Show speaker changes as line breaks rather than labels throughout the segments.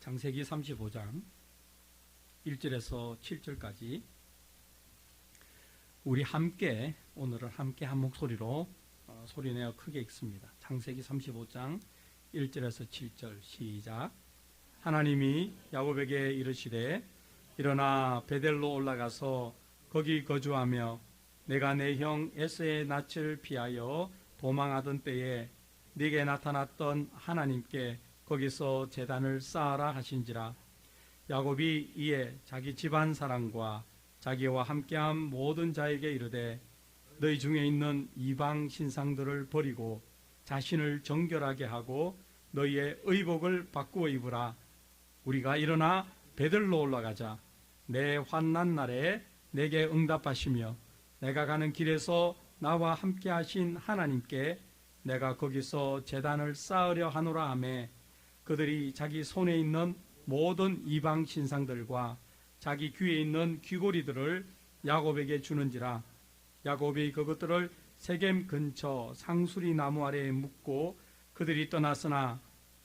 창세기 35장 1절에서 7절까지 우리 함께 오늘은 함께 한 목소리로 소리내어 크게 읽습니다. 창세기 35장 1절에서 7절 시작. 하나님이 야곱에게 이르시되 일어나 베델로 올라가서 거기 거주하며 내가 내 형 에서의 낯을 피하여 도망하던 때에 네게 나타났던 하나님께 거기서 제단을 쌓아라 하신지라. 야곱이 이에 자기 집안 사람과 자기와 함께한 모든 자에게 이르되 너희 중에 있는 이방 신상들을 버리고 자신을 정결하게 하고 너희의 의복을 바꾸어 입으라. 우리가 일어나 베들로 올라가자. 내 환난 날에 내게 응답하시며 내가 가는 길에서 나와 함께 하신 하나님께 내가 거기서 제단을 쌓으려 하노라 하매 그들이 자기 손에 있는 모든 이방 신상들과 자기 귀에 있는 귀고리들을 야곱에게 주는지라. 야곱이 그것들을 세겜 근처 상수리 나무 아래에 묻고 그들이 떠났으나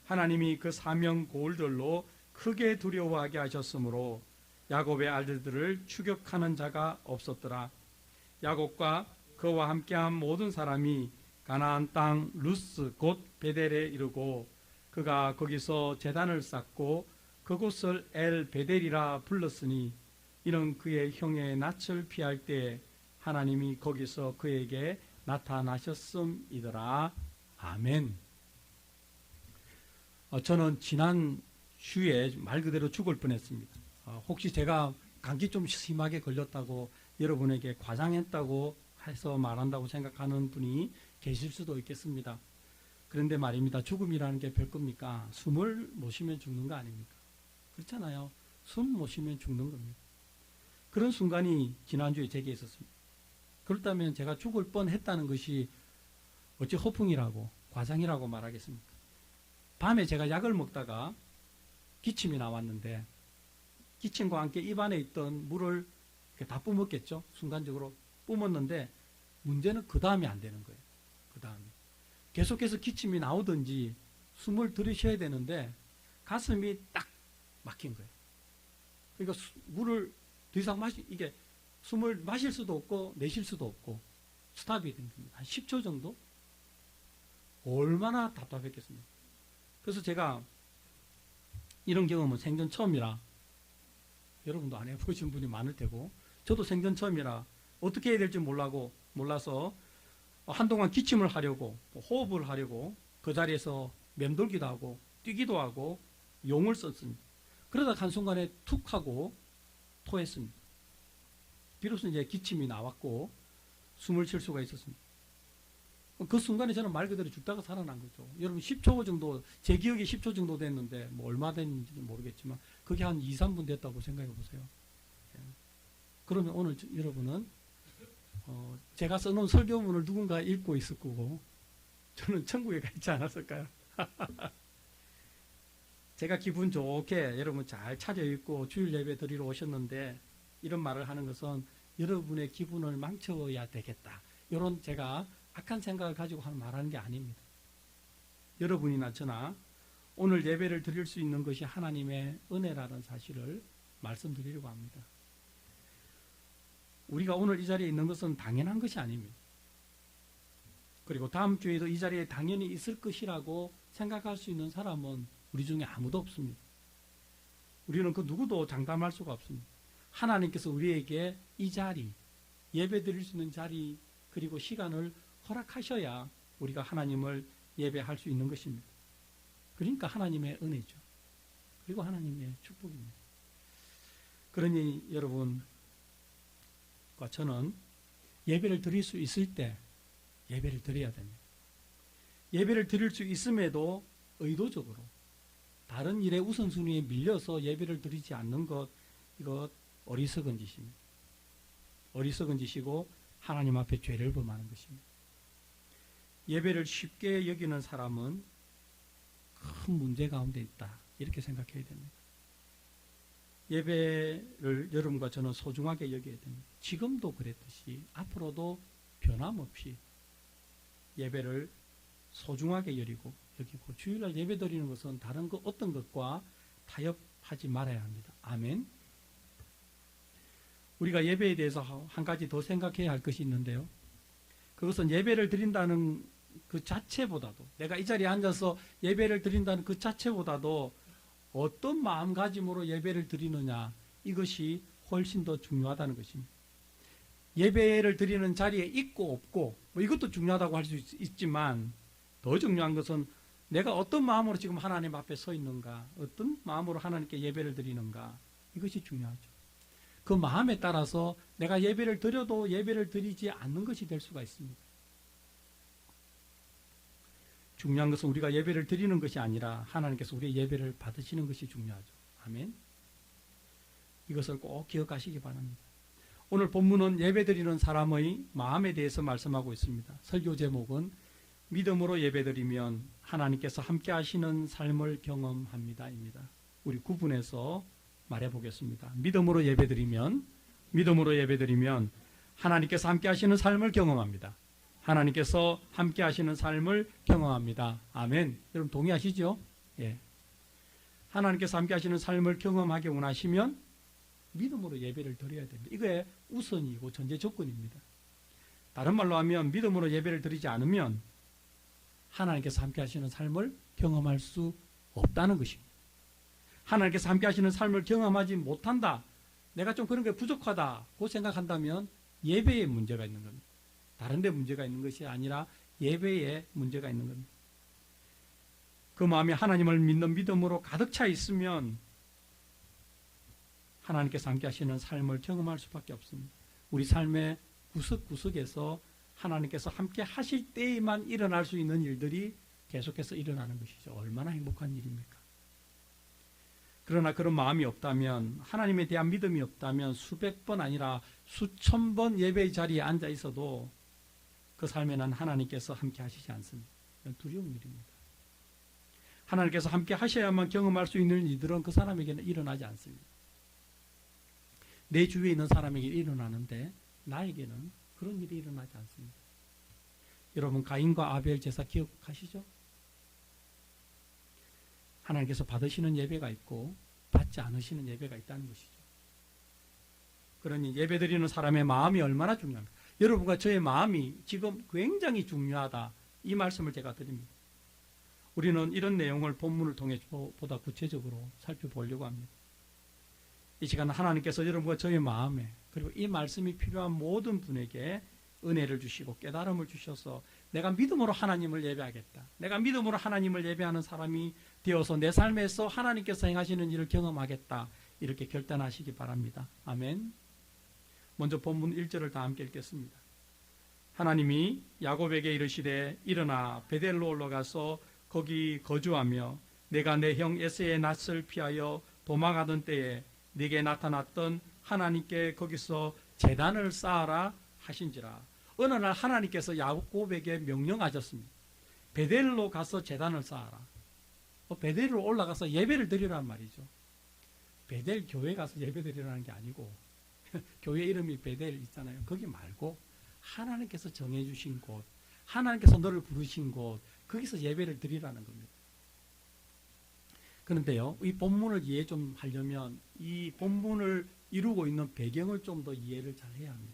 하나님이 그 사명 고을들로 크게 두려워하게 하셨으므로 야곱의 아들들을 추격하는 자가 없었더라. 야곱과 그와 함께한 모든 사람이 가나안 땅 루스 곧 베델에 이르고 그가 거기서 제단을 쌓고 그곳을 엘 베델이라 불렀으니 이는 그의 형의 낯을 피할 때 하나님이 거기서 그에게 나타나셨음이더라. 아멘. 저는 지난 주에 말 그대로 죽을 뻔했습니다. 혹시 제가 감기 좀 심하게 걸렸다고 여러분에게 과장했다고 해서 말한다고 생각하는 분이 계실 수도 있겠습니다. 그런데 말입니다. 죽음이라는 게 별겁니까? 숨을 못 쉬면 죽는 거 아닙니까? 그렇잖아요. 숨 못 쉬면 죽는 겁니다. 그런 순간이 지난주에 제게 있었습니다. 그렇다면 제가 죽을 뻔했다는 것이 어찌 허풍이라고 과장이라고 말하겠습니까? 밤에 제가 약을 먹다가 기침이 나왔는데 기침과 함께 입안에 있던 물을 다 뿜었겠죠. 순간적으로 뿜었는데 문제는 그 다음이 안 되는 거예요. 그 다음이 계속해서 기침이 나오든지 숨을 들이쉬어야 되는데 가슴이 딱 막힌 거예요. 그러니까 물을 더 이상 이게 숨을 마실 수도 없고 내쉴 수도 없고 스탑이 된 겁니다. 한 10초 정도? 얼마나 답답했겠습니까? 그래서 제가 이런 경험은 생전 처음이라 여러분도 안 해보신 분이 많을 테고 저도 생전 처음이라 어떻게 해야 될지 몰라서 한동안 기침을 하려고 호흡을 하려고 그 자리에서 맴돌기도 하고 뛰기도 하고 용을 썼습니다. 그러다 한순간에 툭 하고 토했습니다. 비로소 이제 기침이 나왔고 숨을 쉴 수가 있었습니다. 그 순간에 저는 말 그대로 죽다가 살아난 거죠. 여러분 10초 정도, 제 기억에 10초 정도 됐는데 뭐 얼마 됐는지는 모르겠지만 그게 한 2, 3분 됐다고 생각해 보세요. 그러면 오늘 여러분은 제가 써놓은 설교문을 누군가 읽고 있을 거고 저는 천국에 가 있지 않았을까요? 제가 기분 좋게 여러분 잘 차려입고 주일 예배 드리러 오셨는데 이런 말을 하는 것은 여러분의 기분을 망쳐야 되겠다. 이런 제가 악한 생각을 가지고 말하는 게 아닙니다. 여러분이나 저나 오늘 예배를 드릴 수 있는 것이 하나님의 은혜라는 사실을 말씀드리려고 합니다. 우리가 오늘 이 자리에 있는 것은 당연한 것이 아닙니다. 그리고 다음 주에도 이 자리에 당연히 있을 것이라고 생각할 수 있는 사람은 우리 중에 아무도 없습니다. 우리는 그 누구도 장담할 수가 없습니다. 하나님께서 우리에게 이 자리, 예배 드릴 수 있는 자리 그리고 시간을 허락하셔야 우리가 하나님을 예배할 수 있는 것입니다. 그러니까 하나님의 은혜죠. 그리고 하나님의 축복입니다. 그러니 여러분과 저는 예배를 드릴 수 있을 때 예배를 드려야 됩니다. 예배를 드릴 수 있음에도 의도적으로 다른 일의 우선순위에 밀려서 예배를 드리지 않는 것, 이것 어리석은 짓입니다. 어리석은 짓이고 하나님 앞에 죄를 범하는 것입니다. 예배를 쉽게 여기는 사람은 큰 문제 가운데 있다. 이렇게 생각해야 됩니다. 예배를 여러분과 저는 소중하게 여겨야 됩니다. 지금도 그랬듯이 앞으로도 변함없이 예배를 소중하게 여기고 주일날 예배 드리는 것은 다른 어떤 것과 타협하지 말아야 합니다. 아멘. 우리가 예배에 대해서 한 가지 더 생각해야 할 것이 있는데요. 그것은 예배를 드린다는 그 자체보다도, 내가 이 자리에 앉아서 예배를 드린다는 그 자체보다도 어떤 마음가짐으로 예배를 드리느냐, 이것이 훨씬 더 중요하다는 것입니다. 예배를 드리는 자리에 있고 없고 뭐 이것도 중요하다고 할 수 있지만, 더 중요한 것은 내가 어떤 마음으로 지금 하나님 앞에 서 있는가, 어떤 마음으로 하나님께 예배를 드리는가, 이것이 중요하죠. 그 마음에 따라서 내가 예배를 드려도 예배를 드리지 않는 것이 될 수가 있습니다. 중요한 것은 우리가 예배를 드리는 것이 아니라 하나님께서 우리의 예배를 받으시는 것이 중요하죠. 아멘. 이것을 꼭 기억하시기 바랍니다. 오늘 본문은 예배드리는 사람의 마음에 대해서 말씀하고 있습니다. 설교 제목은 믿음으로 예배드리면 하나님께서 함께 하시는 삶을 경험합니다입니다. 우리 구분해서 말해보겠습니다. 믿음으로 예배드리면 하나님께서 함께 하시는 삶을 경험합니다. 하나님께서 함께 하시는 삶을 경험합니다. 아멘. 여러분 동의하시죠? 예. 하나님께서 함께 하시는 삶을 경험하기 원하시면 믿음으로 예배를 드려야 됩니다. 이게 우선이고 전제 조건입니다. 다른 말로 하면 믿음으로 예배를 드리지 않으면 하나님께서 함께 하시는 삶을 경험할 수 없다는 것입니다. 하나님께서 함께 하시는 삶을 경험하지 못한다, 내가 좀 그런 게 부족하다고 생각한다면 예배에 문제가 있는 겁니다. 다른 데 문제가 있는 것이 아니라 예배에 문제가 있는 겁니다. 그 마음이 하나님을 믿는 믿음으로 가득 차 있으면 하나님께서 함께 하시는 삶을 경험할 수밖에 없습니다. 우리 삶의 구석구석에서 하나님께서 함께 하실 때에만 일어날 수 있는 일들이 계속해서 일어나는 것이죠. 얼마나 행복한 일입니까? 그러나 그런 마음이 없다면, 하나님에 대한 믿음이 없다면 수백 번 아니라 수천 번 예배의 자리에 앉아 있어도 그 삶에는 하나님께서 함께 하시지 않습니다. 두려운 일입니다. 하나님께서 함께 하셔야만 경험할 수 있는 일들은 그 사람에게는 일어나지 않습니다. 내 주위에 있는 사람에게 일어나는데 나에게는 그런 일이 일어나지 않습니다. 여러분, 가인과 아벨 제사 기억하시죠? 하나님께서 받으시는 예배가 있고 받지 않으시는 예배가 있다는 것이죠. 그러니 예배드리는 사람의 마음이 얼마나 중요합니까? 여러분과 저의 마음이 지금 굉장히 중요하다, 이 말씀을 제가 드립니다. 우리는 이런 내용을 본문을 통해 보다 구체적으로 살펴보려고 합니다. 이 시간 하나님께서 여러분과 저의 마음에, 그리고 이 말씀이 필요한 모든 분에게 은혜를 주시고 깨달음을 주셔서 내가 믿음으로 하나님을 예배하겠다, 내가 믿음으로 하나님을 예배하는 사람이 되어서 내 삶에서 하나님께서 행하시는 일을 경험하겠다, 이렇게 결단하시기 바랍니다. 아멘. 먼저 본문 1절을 다 함께 읽겠습니다. 하나님이 야곱에게 이르시되 일어나 베델로 올라가서 거기 거주하며 내가 내 형 에서의 낯을 피하여 도망하던 때에 네게 나타났던 하나님께 거기서 제단을 쌓아라 하신지라. 어느 날 하나님께서 야곱에게 명령하셨습니다. 베델로 가서 제단을 쌓아라. 베델로 올라가서 예배를 드리라는 말이죠. 베델 교회 가서 예배 드리라는 게 아니고 교회 이름이 베델 있잖아요. 거기 말고 하나님께서 정해주신 곳, 하나님께서 너를 부르신 곳, 거기서 예배를 드리라는 겁니다. 그런데요, 이 본문을 이해 좀 하려면 이 본문을 이루고 있는 배경을 좀 더 이해를 잘 해야 합니다.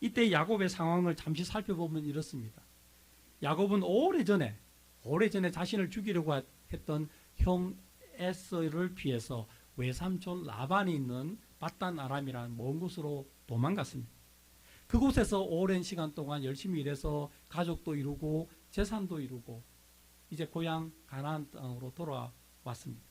이때 야곱의 상황을 잠시 살펴보면 이렇습니다. 야곱은 오래전에 자신을 죽이려고 했던 형 에서를 피해서 외삼촌 라반이 있는 바단 아람이라는 먼 곳으로 도망갔습니다. 그곳에서 오랜 시간 동안 열심히 일해서 가족도 이루고 재산도 이루고 이제 고향 가나안 땅으로 돌아왔습니다.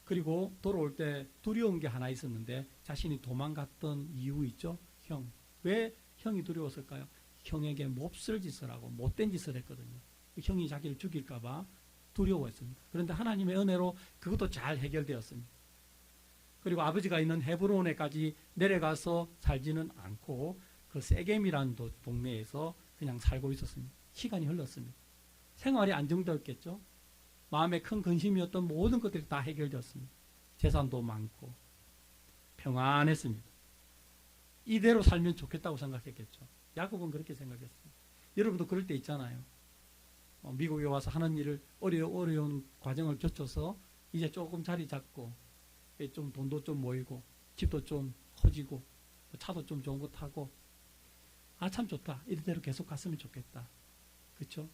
그리고 돌아올 때 두려운 게 하나 있었는데, 자신이 도망갔던 이유 있죠? 형. 왜 형이 두려웠을까요? 형에게 몹쓸 짓을 하고 못된 짓을 했거든요. 형이 자기를 죽일까 봐 두려워했습니다. 그런데 하나님의 은혜로 그것도 잘 해결되었습니다. 그리고 아버지가 있는 헤브론에까지 내려가서 살지는 않고 그 세겜이라는 동네에서 그냥 살고 있었습니다. 시간이 흘렀습니다. 생활이 안정되었겠죠. 마음에 큰 근심이었던 모든 것들이 다 해결되었습니다. 재산도 많고 평안했습니다. 이대로 살면 좋겠다고 생각했겠죠. 야곱은 그렇게 생각했습니다. 여러분도 그럴 때 있잖아요. 미국에 와서 하는 일을 어려운 과정을 거쳐서 이제 조금 자리 잡고 좀 돈도 좀 모이고 집도 좀 커지고 차도 좀 좋은 거 타고 참 좋다. 이대로 계속 갔으면 좋겠다. 그렇죠?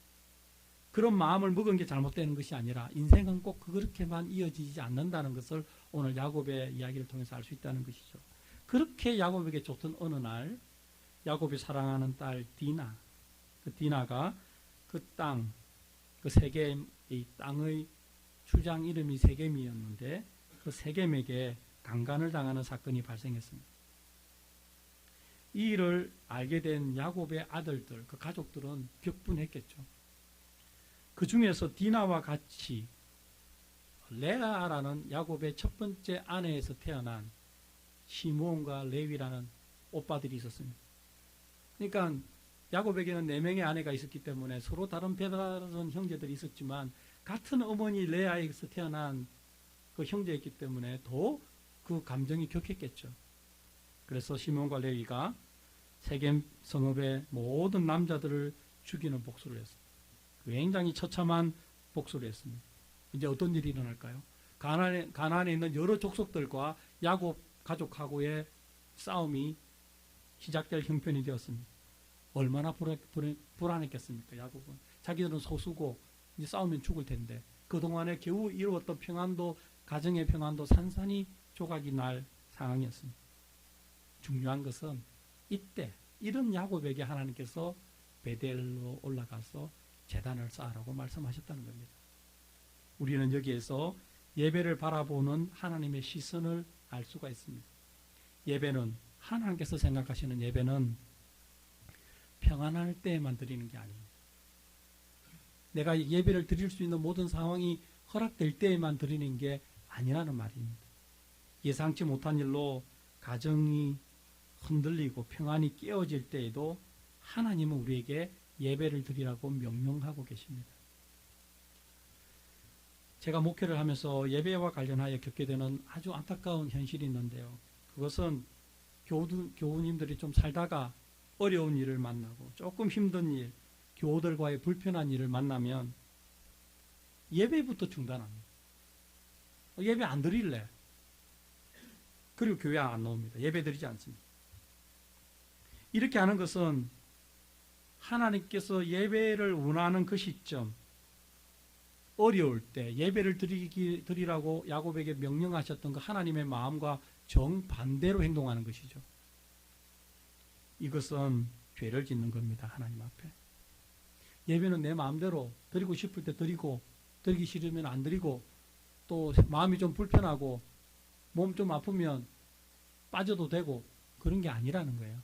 그런 마음을 먹은 게 잘못되는 것이 아니라 인생은 꼭 그렇게만 이어지지 않는다는 것을 오늘 야곱의 이야기를 통해서 알 수 있다는 것이죠. 그렇게 야곱에게 좋던 어느 날 야곱이 사랑하는 딸 디나, 그 디나가 그 땅, 그 세겜의 땅의 주장 이름이 세겜이었는데 그 세겜에게 강간을 당하는 사건이 발생했습니다. 이 일을 알게 된 야곱의 아들들, 그 가족들은 격분했겠죠. 그 중에서 디나와 같이 레아라는 야곱의 첫 번째 아내에서 태어난 시므온과 레위라는 오빠들이 있었습니다. 그러니까 야곱에게는 4명의 아내가 있었기 때문에 서로 다른 배다른 형제들이 있었지만 같은 어머니 레아에서 태어난 그 형제였기 때문에 더 그 감정이 격했겠죠. 그래서 시므온과 레위가 세겜 성읍의 모든 남자들을 죽이는 복수를 했습니다. 굉장히 처참한 복수를 했습니다. 이제 어떤 일이 일어날까요? 가나안에 있는 여러 족속들과 야곱 가족하고의 싸움이 시작될 형편이 되었습니다. 얼마나 불안했겠습니까? 야곱은 자기들은 소수고 이제 싸우면 죽을 텐데 그동안에 겨우 이루었던 평안도, 가정의 평안도 산산이 조각이 날 상황이었습니다. 중요한 것은 이때 이런 야곱에게 하나님께서 베델로 올라가서 제단을 쌓으라고 말씀하셨다는 겁니다. 우리는 여기에서 예배를 바라보는 하나님의 시선을 알 수가 있습니다. 예배는, 하나님께서 생각하시는 예배는 평안할 때에만 드리는 게 아닙니다. 내가 예배를 드릴 수 있는 모든 상황이 허락될 때에만 드리는 게 아니라는 말입니다. 예상치 못한 일로 가정이 흔들리고 평안이 깨어질 때에도 하나님은 우리에게 예배를 드리라고 명령하고 계십니다. 제가 목회를 하면서 예배와 관련하여 겪게 되는 아주 안타까운 현실이 있는데요. 그것은 교우님들이 좀 살다가 어려운 일을 만나고 조금 힘든 일, 교우들과의 불편한 일을 만나면 예배부터 중단합니다. 예배 안 드릴래. 그리고 교회 안 나옵니다. 예배 드리지 않습니다. 이렇게 하는 것은 하나님께서 예배를 원하는 그 시점, 어려울 때 예배를 드리라고 야곱에게 명령하셨던 그 하나님의 마음과 정반대로 행동하는 것이죠. 이것은 죄를 짓는 겁니다. 하나님 앞에. 예배는 내 마음대로 드리고 싶을 때 드리고, 드리기 싫으면 안 드리고, 또 마음이 좀 불편하고 몸 좀 아프면 빠져도 되고 그런 게 아니라는 거예요.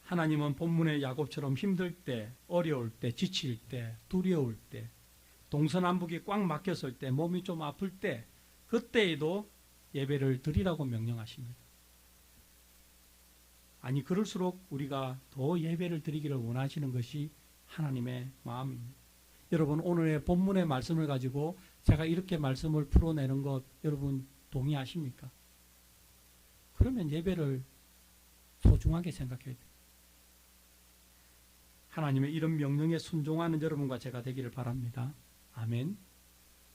하나님은 본문의 야곱처럼 힘들 때, 어려울 때, 지칠 때, 두려울 때, 동서남북이 꽉 막혔을 때, 몸이 좀 아플 때, 그때에도 예배를 드리라고 명령하십니다. 아니, 그럴수록 우리가 더 예배를 드리기를 원하시는 것이 하나님의 마음입니다. 여러분, 오늘의 본문의 말씀을 가지고 제가 이렇게 말씀을 풀어내는 것 여러분 동의하십니까? 그러면 예배를 소중하게 생각해야 돼요. 하나님의 이런 명령에 순종하는 여러분과 제가 되기를 바랍니다. 아멘.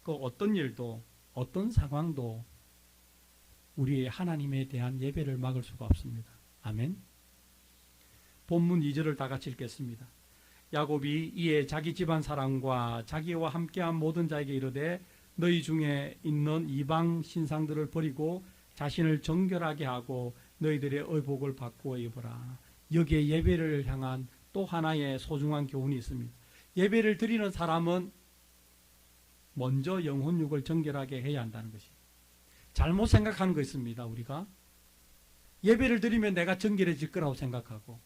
그 어떤 일도, 어떤 상황도 우리의 하나님에 대한 예배를 막을 수가 없습니다. 아멘. 본문 2절을 다 같이 읽겠습니다. 야곱이 이에 자기 집안 사람과 자기와 함께한 모든 자에게 이르되 너희 중에 있는 이방 신상들을 버리고 자신을 정결하게 하고 너희들의 의복을 바꾸어 입어라. 여기에 예배를 향한 또 하나의 소중한 교훈이 있습니다. 예배를 드리는 사람은 먼저 영혼육을 정결하게 해야 한다는 것이. 잘못 생각하는 거 있습니다. 우리가 예배를 드리면 내가 정결해질 거라고 생각하고,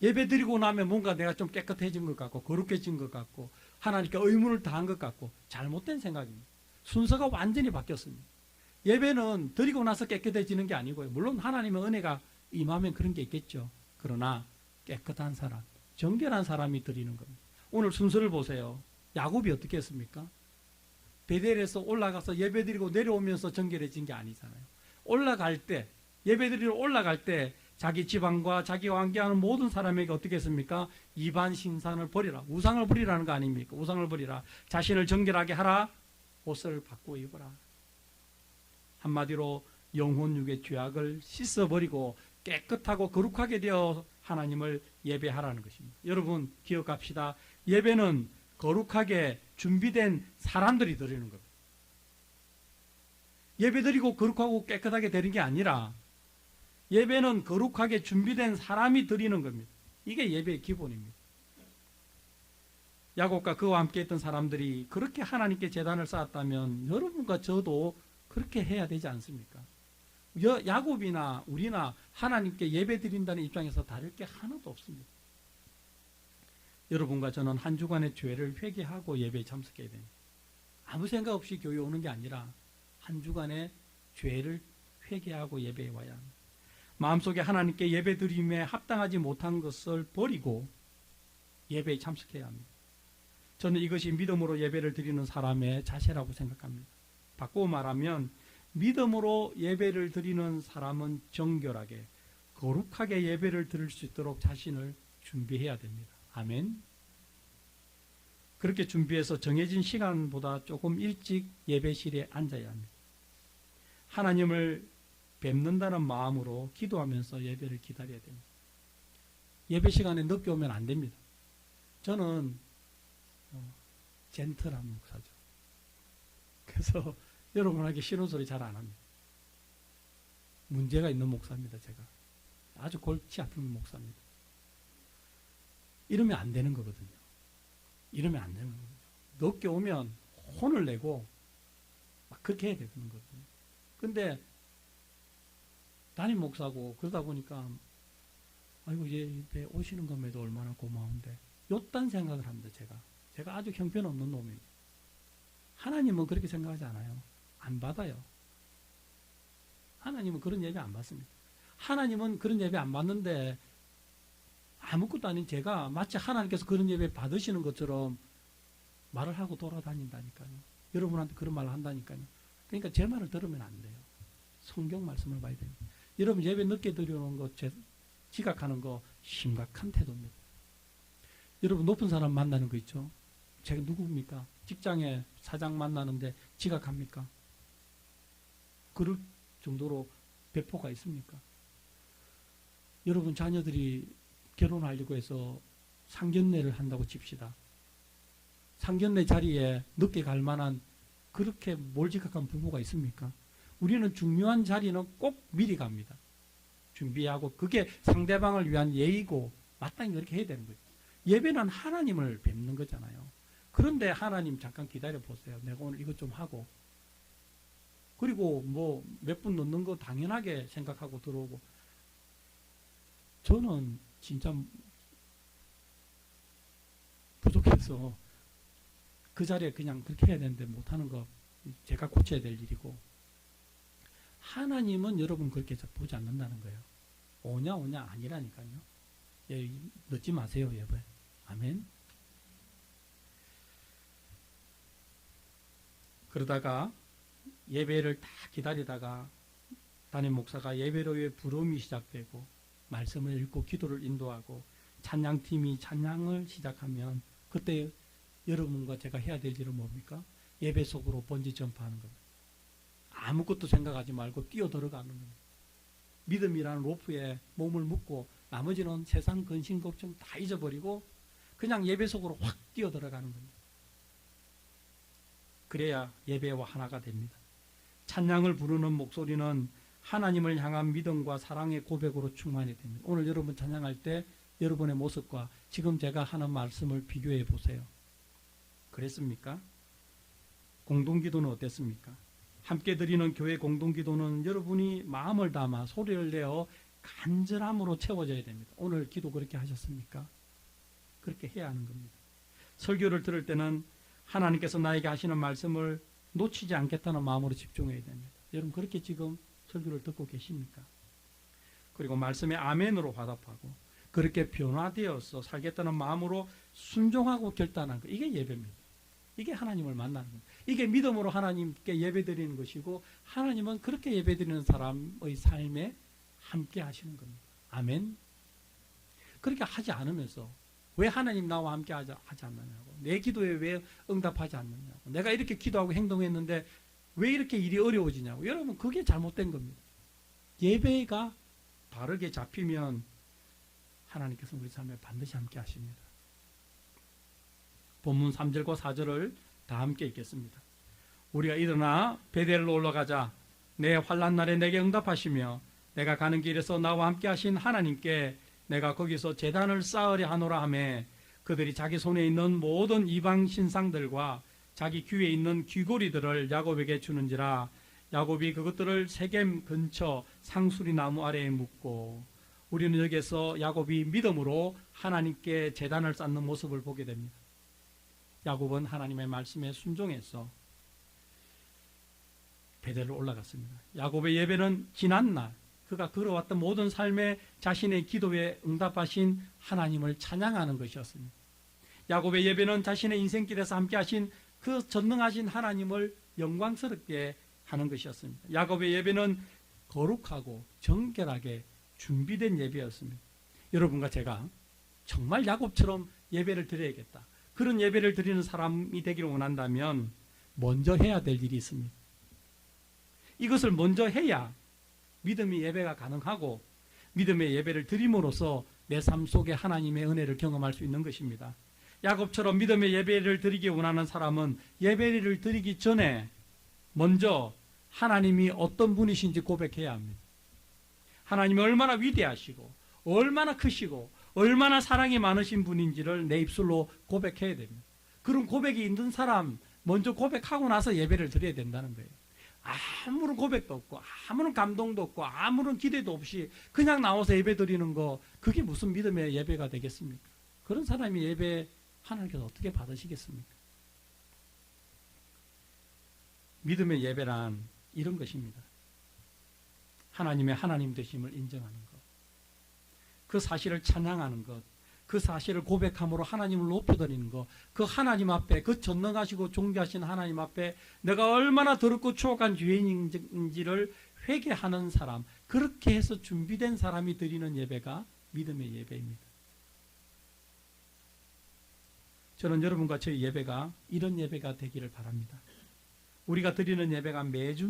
예배 드리고 나면 뭔가 내가 좀 깨끗해진 것 같고 거룩해진 것 같고 하나님께 의무를 다한 것 같고, 잘못된 생각입니다. 순서가 완전히 바뀌었습니다. 예배는 드리고 나서 깨끗해지는 게 아니고요. 물론 하나님의 은혜가 임하면 그런 게 있겠죠. 그러나 깨끗한 사람, 정결한 사람이 드리는 겁니다. 오늘 순서를 보세요. 야곱이 어떻게 했습니까? 베델에서 올라가서 예배드리고 내려오면서 정결해진 게 아니잖아요. 올라갈 때, 예배드리러 올라갈 때 자기 집안과 자기와 함께하는 모든 사람에게 어떻게 했습니까? 이반 신산을 버리라. 우상을 버리라는 거 아닙니까? 우상을 버리라. 자신을 정결하게 하라. 옷을 바꾸어 입어라. 한마디로 영혼 육의 죄악을 씻어버리고 깨끗하고 거룩하게 되어 하나님을 예배하라는 것입니다. 여러분 기억합시다. 예배는 거룩하게 준비된 사람들이 드리는 겁니다. 예배 드리고 거룩하고 깨끗하게 되는 게 아니라 예배는 거룩하게 준비된 사람이 드리는 겁니다. 이게 예배의 기본입니다. 야곱과 그와 함께 했던 사람들이 그렇게 하나님께 제단을 쌓았다면 여러분과 저도 그렇게 해야 되지 않습니까? 야곱이나 우리나 하나님께 예배 드린다는 입장에서 다를 게 하나도 없습니다. 여러분과 저는 한 주간의 죄를 회개하고 예배에 참석해야 됩니다. 아무 생각 없이 교회 오는 게 아니라 한 주간의 죄를 회개하고 예배에 와야 합니다. 마음속에 하나님께 예배 드림에 합당하지 못한 것을 버리고 예배에 참석해야 합니다. 저는 이것이 믿음으로 예배를 드리는 사람의 자세라고 생각합니다. 바꾸어 말하면 믿음으로 예배를 드리는 사람은 정결하게 거룩하게 예배를 드릴 수 있도록 자신을 준비해야 됩니다. 아멘. 그렇게 준비해서 정해진 시간보다 조금 일찍 예배실에 앉아야 합니다. 하나님을 뵙는다는 마음으로 기도하면서 예배를 기다려야 됩니다. 예배 시간에 늦게 오면 안 됩니다. 저는 젠틀한 목사죠. 그래서 여러분에게 싫은 소리 잘 안 합니다. 문제가 있는 목사입니다. 제가 아주 골치 아픈 목사입니다. 이러면 안 되는 거거든요. 이러면 안 되는 거거든요. 늦게 오면 혼을 내고 막 그렇게 해야 되는 거거든요. 근데 담임 목사고 그러다 보니까 아이고 이제 오시는 것에도 얼마나 고마운데 요딴 생각을 합니다. 제가 아주 형편없는 놈입니다. 하나님은 그렇게 생각하지 않아요. 안 받아요. 하나님은 그런 예배 안 받습니다. 하나님은 그런 예배 안 받는데 아무것도 아닌 제가 마치 하나님께서 그런 예배 받으시는 것처럼 말을 하고 돌아다닌다니까요. 여러분한테 그런 말을 한다니까요. 그러니까 제 말을 들으면 안 돼요. 성경 말씀을 봐야 됩니다. 여러분 예배 늦게 드리는 거 지각하는 거 심각한 태도입니다. 여러분 높은 사람 만나는 거 있죠? 제가 누구입니까? 직장에 사장 만나는데 지각합니까? 그럴 정도로 배포가 있습니까? 여러분 자녀들이 결혼하려고 해서 상견례를 한다고 칩시다. 상견례 자리에 늦게 갈 만한 그렇게 몰지각한 부부가 있습니까? 우리는 중요한 자리는 꼭 미리 갑니다. 준비하고 그게 상대방을 위한 예의고 마땅히 그렇게 해야 되는 거죠. 예배는 하나님을 뵙는 거잖아요. 그런데 하나님 잠깐 기다려 보세요. 내가 오늘 이것 좀 하고 그리고 뭐 몇 분 넣는 거 당연하게 생각하고 들어오고 저는 진짜 부족해서 그 자리에 그냥 그렇게 해야 되는데 못하는 거 제가 고쳐야 될 일이고 하나님은 여러분 그렇게 보지 않는다는 거예요. 오냐 아니라니까요. 예, 늦지 마세요 예배. 아멘. 그러다가 예배를 다 기다리다가 담임 목사가 예배로의 부름이 시작되고 말씀을 읽고 기도를 인도하고 찬양팀이 찬양을 시작하면 그때 여러분과 제가 해야 될 일은 뭡니까? 예배 속으로 번지 점프하는 겁니다. 아무것도 생각하지 말고 뛰어들어가는 겁니다. 믿음이라는 로프에 몸을 묶고 나머지는 세상 근심 걱정 다 잊어버리고 그냥 예배 속으로 확 뛰어들어가는 겁니다. 그래야 예배와 하나가 됩니다. 찬양을 부르는 목소리는 하나님을 향한 믿음과 사랑의 고백으로 충만이 됩니다. 오늘 여러분 찬양할 때 여러분의 모습과 지금 제가 하는 말씀을 비교해 보세요. 그랬습니까? 공동기도는 어땠습니까? 함께 드리는 교회 공동기도는 여러분이 마음을 담아 소리를 내어 간절함으로 채워져야 됩니다. 오늘 기도 그렇게 하셨습니까? 그렇게 해야 하는 겁니다. 설교를 들을 때는 하나님께서 나에게 하시는 말씀을 놓치지 않겠다는 마음으로 집중해야 됩니다. 여러분 그렇게 지금 설교를 듣고 계십니까? 그리고 말씀에 아멘으로 화답하고 그렇게 변화되어서 살겠다는 마음으로 순종하고 결단하는 것. 이게 예배입니다. 이게 하나님을 만나는 겁니다. 이게 믿음으로 하나님께 예배드리는 것이고 하나님은 그렇게 예배드리는 사람의 삶에 함께 하시는 겁니다. 아멘. 그렇게 하지 않으면서 왜 하나님 나와 함께 하지 않느냐고, 내 기도에 왜 응답하지 않느냐고, 내가 이렇게 기도하고 행동했는데 왜 이렇게 일이 어려워지냐고. 여러분, 그게 잘못된 겁니다. 예배가 바르게 잡히면 하나님께서 우리 삶에 반드시 함께 하십니다. 본문 3절과 4절을 다 함께 읽겠습니다. 우리가 일어나 베델로 올라가자. 내 환난 날에 내게 응답하시며 내가 가는 길에서 나와 함께 하신 하나님께 내가 거기서 제단을 쌓으려 하노라 하매 그들이 자기 손에 있는 모든 이방 신상들과 자기 귀에 있는 귀고리들을 야곱에게 주는지라. 야곱이 그것들을 세겜 근처 상수리 나무 아래에 묻고, 우리는 여기에서 야곱이 믿음으로 하나님께 제단을 쌓는 모습을 보게 됩니다. 야곱은 하나님의 말씀에 순종해서 베델로 올라갔습니다. 야곱의 예배는 지난날 그가 걸어왔던 모든 삶에 자신의 기도에 응답하신 하나님을 찬양하는 것이었습니다. 야곱의 예배는 자신의 인생길에서 함께 하신 그 전능하신 하나님을 영광스럽게 하는 것이었습니다. 야곱의 예배는 거룩하고 정결하게 준비된 예배였습니다. 여러분과 제가 정말 야곱처럼 예배를 드려야겠다, 그런 예배를 드리는 사람이 되기를 원한다면 먼저 해야 될 일이 있습니다. 이것을 먼저 해야 믿음의 예배가 가능하고 믿음의 예배를 드림으로써 내 삶 속에 하나님의 은혜를 경험할 수 있는 것입니다. 야곱처럼 믿음의 예배를 드리기 원하는 사람은 예배를 드리기 전에 먼저 하나님이 어떤 분이신지 고백해야 합니다. 하나님이 얼마나 위대하시고 얼마나 크시고 얼마나 사랑이 많으신 분인지를 내 입술로 고백해야 됩니다. 그런 고백이 있는 사람 먼저 고백하고 나서 예배를 드려야 된다는 거예요. 아무런 고백도 없고 아무런 감동도 없고 아무런 기대도 없이 그냥 나와서 예배 드리는 거, 그게 무슨 믿음의 예배가 되겠습니까? 그런 사람이 예배 하나님께서 어떻게 받으시겠습니까? 믿음의 예배란 이런 것입니다. 하나님의 하나님 되심을 인정하는 것, 그 사실을 찬양하는 것, 그 사실을 고백함으로 하나님을 높여드리는 것, 그 하나님 앞에, 그 전능하시고 존귀하신 하나님 앞에 내가 얼마나 더럽고 추악한 죄인인지를 회개하는 사람, 그렇게 해서 준비된 사람이 드리는 예배가 믿음의 예배입니다. 저는 여러분과 저희 예배가 이런 예배가 되기를 바랍니다. 우리가 드리는 예배가 매주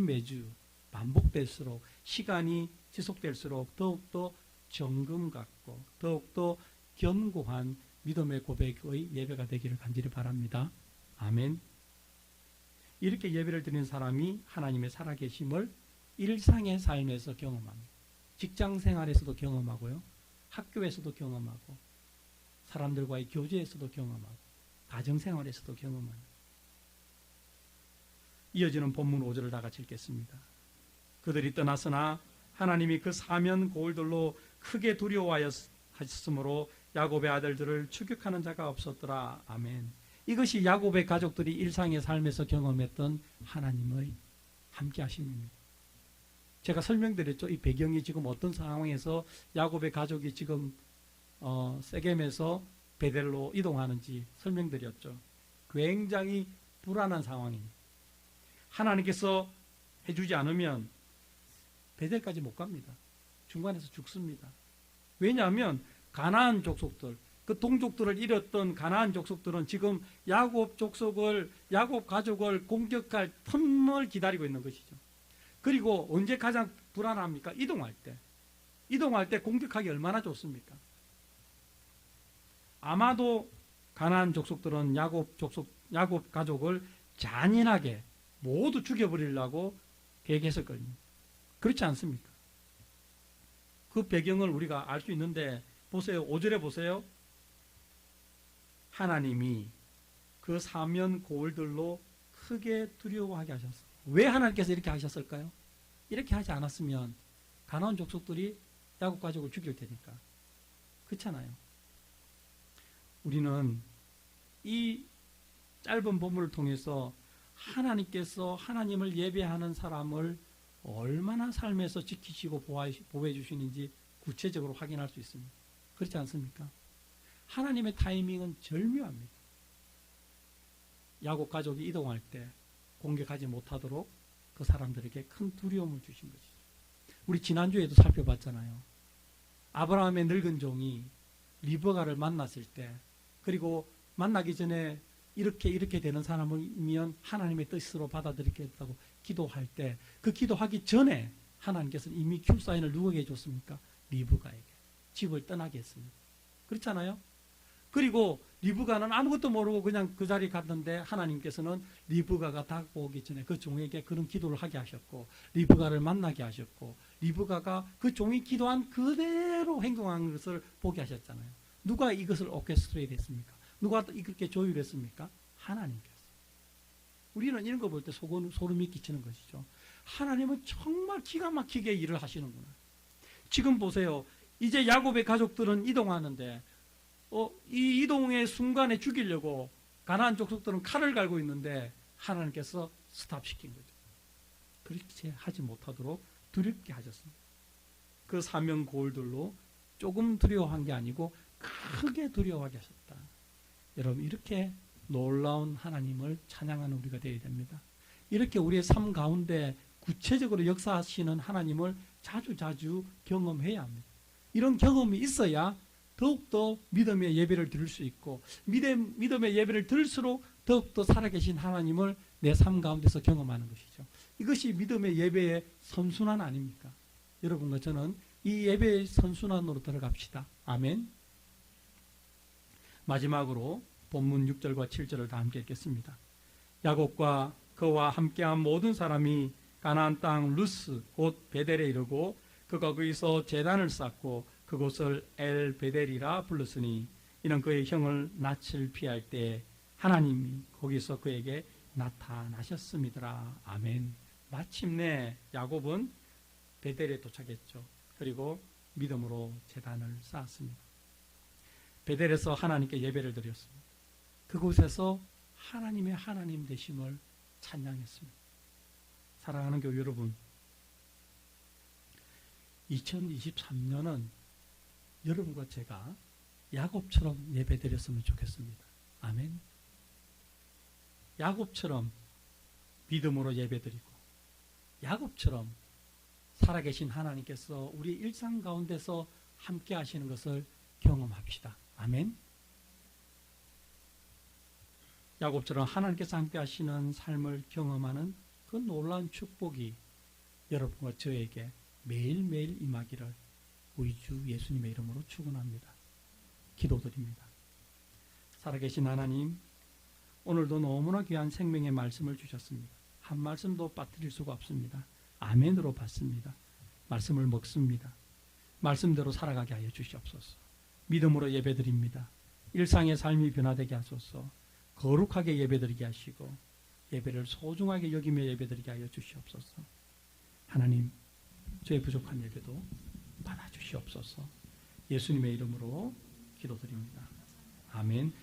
반복될수록, 시간이 지속될수록 더욱더 정금 같고 더욱더 견고한 믿음의 고백의 예배가 되기를 간절히 바랍니다. 아멘. 이렇게 예배를 드리는 사람이 하나님의 살아계심을 일상의 삶에서 경험합니다. 직장 생활에서도 경험하고요, 학교에서도 경험하고, 사람들과의 교제에서도 경험하고, 가정생활에서도 경험합니다. 이어지는 본문 5절을 다 같이 읽겠습니다. 그들이 떠났으나 하나님이 그 사면 고을들로 크게 두려워하였으므로 야곱의 아들들을 추격하는 자가 없었더라. 아멘. 이것이 야곱의 가족들이 일상의 삶에서 경험했던 하나님의 함께 하심입니다. 제가 설명드렸죠. 이 배경이 지금 어떤 상황에서 야곱의 가족이 지금 세겜에서 베델로 이동하는지 설명드렸죠. 굉장히 불안한 상황입니다. 하나님께서 해주지 않으면 베델까지 못 갑니다. 중간에서 죽습니다. 왜냐하면 가나안 족속들, 그 동족들을 잃었던 가나안 족속들은 지금 야곱 가족을 공격할 틈을 기다리고 있는 것이죠. 그리고 언제 가장 불안합니까? 이동할 때 공격하기 얼마나 좋습니까? 아마도 가나안 족속들은 야곱 가족을 잔인하게 모두 죽여버리려고 계획했을 겁니다. 그렇지 않습니까? 그 배경을 우리가 알 수 있는데 보세요. 5절에 보세요. 하나님이 그 사면 고을들로 크게 두려워하게 하셨어요. 왜 하나님께서 이렇게 하셨을까요? 이렇게 하지 않았으면 가나안 족속들이 야곱 가족을 죽일 테니까. 그렇잖아요. 우리는 이 짧은 본문을 통해서 하나님께서 하나님을 예배하는 사람을 얼마나 삶에서 지키시고 보호해 주시는지 구체적으로 확인할 수 있습니다. 그렇지 않습니까? 하나님의 타이밍은 절묘합니다. 야곱 가족이 이동할 때 공격하지 못하도록 그 사람들에게 큰 두려움을 주신 것이죠. 우리 지난주에도 살펴봤잖아요. 아브라함의 늙은 종이 리브가를 만났을 때, 그리고 만나기 전에 이렇게 되는 사람이면 하나님의 뜻으로 받아들이겠다고 기도할 때, 그 기도하기 전에 하나님께서는 이미 큐사인을 누구에게 줬습니까? 리브가에게. 집을 떠나게 했습니다. 그렇잖아요? 그리고 리브가는 아무것도 모르고 그냥 그 자리에 갔는데 하나님께서는 리브가가 다가오기 전에 그 종에게 그런 기도를 하게 하셨고, 리브가를 만나게 하셨고, 리브가가 그 종이 기도한 그대로 행동한 것을 보게 하셨잖아요. 누가 이것을 오케스트레이트 했습니까? 누가 이렇게 조율했습니까? 하나님께서. 우리는 이런 거 볼 때 소름이 끼치는 것이죠. 하나님은 정말 기가 막히게 일을 하시는구나. 지금 보세요. 이제 야곱의 가족들은 이동하는데 이 이동의 순간에 죽이려고 가나안 족속들은 칼을 갈고 있는데 하나님께서 스탑시킨 거죠. 그렇게 하지 못하도록 두렵게 하셨습니다. 그 사명 고울들로 조금 두려워한 게 아니고 크게 두려워하게 하셨다. 여러분, 이렇게 놀라운 하나님을 찬양하는 우리가 되어야 됩니다. 이렇게 우리의 삶 가운데 구체적으로 역사하시는 하나님을 자주 경험해야 합니다. 이런 경험이 있어야 더욱더 믿음의 예배를 드릴 수 있고, 믿음의 예배를 드릴수록 더욱더 살아계신 하나님을 내 삶 가운데서 경험하는 것이죠. 이것이 믿음의 예배의 선순환 아닙니까? 여러분과 저는 이 예배의 선순환으로 들어갑시다. 아멘. 마지막으로 본문 6절과 7절을 다 함께 읽겠습니다. 야곱과 그와 함께한 모든 사람이 가나안 땅 루스 곧 베델에 이르고 그가 거기서 제단을 쌓고 그곳을 엘 베델이라 불렀으니 이는 그의 형을 낯을 피할 때 하나님이 거기서 그에게 나타나셨음이더라. 아멘. 마침내 야곱은 베델에 도착했죠. 그리고 믿음으로 제단을 쌓았습니다. 베델에서 하나님께 예배를 드렸습니다. 그곳에서 하나님의 하나님 되심을 찬양했습니다. 사랑하는 교회 여러분, 2023년은 여러분과 제가 야곱처럼 예배드렸으면 좋겠습니다. 아멘. 야곱처럼 믿음으로 예배드리고, 야곱처럼 살아계신 하나님께서 우리 일상 가운데서 함께 하시는 것을 경험합시다. 아멘. 야곱처럼 하나님께서 함께 하시는 삶을 경험하는 그 놀라운 축복이 여러분과 저에게 매일매일 임하기를 우리 주 예수님의 이름으로 축원합니다. 기도드립니다. 살아계신 하나님, 오늘도 너무나 귀한 생명의 말씀을 주셨습니다. 한 말씀도 빠뜨릴 수가 없습니다. 아멘으로 받습니다. 말씀을 먹습니다. 말씀대로 살아가게 하여 주시옵소서. 믿음으로 예배드립니다. 일상의 삶이 변화되게 하소서. 거룩하게 예배드리게 하시고 예배를 소중하게 여기며 예배드리게 하여 주시옵소서. 하나님, 저의 부족한 예배도 받아주시옵소서. 예수님의 이름으로 기도드립니다. 아멘.